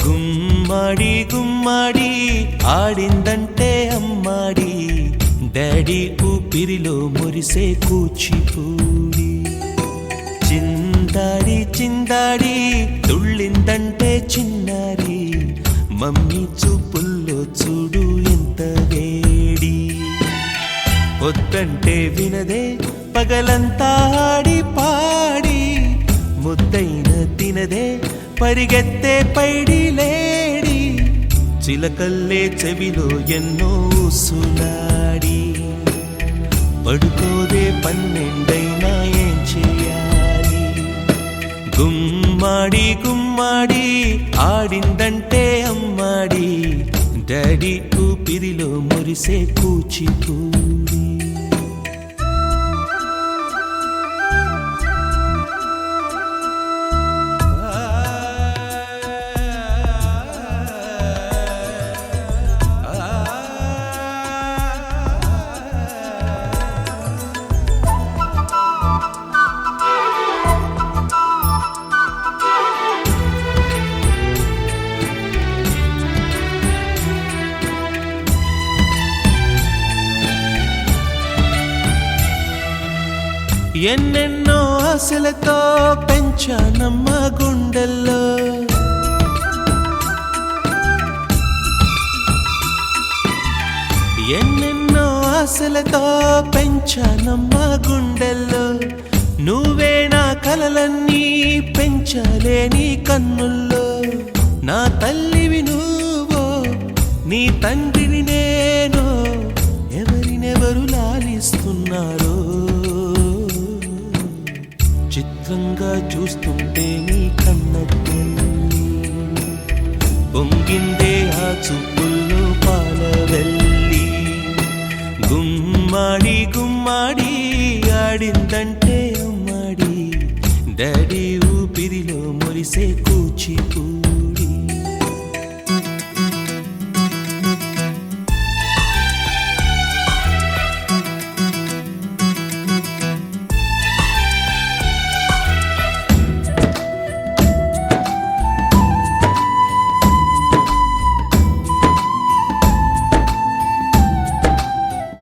గుమ్మడి గుమ్మడి ఆడిందంటే అమ్మాడి daddy ఊపిరిలో మురిసే కూచిపూడి చిందాడి చిందాడి తుళ్ళిందంటే చిన్నారి మమ్మీ చూపుల్లో చూడు ఎంత వేడి వద్దంటే వినదే పగలంతా ఆడి పాడి ముద్దైన తినదే పరిగెత్తే పైడి లేడి చిలకల్లే చెవిలో ఎన్నో సులాడి పడుకోదే పన్నెండైనా ఏం చేయాలి గుమ్మాడి గుమ్మాడి ఆడిందంటే అమ్మాడి డాడీ ఊపిరిలో మురిసే కూచిపూడి ఎన్నెన్నో ఆశలతో పెంచానమ్మ గుండెల్లో ఎన్నెన్నో ఆశలతో పెంచానమ్మ గుండెల్లో నువ్వే నా కలలన్నీ పెంచాలే నీ కన్నుల్లో నా తల్లివి నువ్వో నీ తండ్రిని నేను ఎవరినెవరు లాలిస్తున్నారో చిత్రంగా చూస్తుంటే నీ కన్నట్టు పొంగిందే ఆ చూపుల్లో పాలవెల్లి గుమ్మాడి గుమ్మాడి ఆడిందంటే అమ్మాడి డాడీ ఊపిరిలో మురిసే కూచిపూడి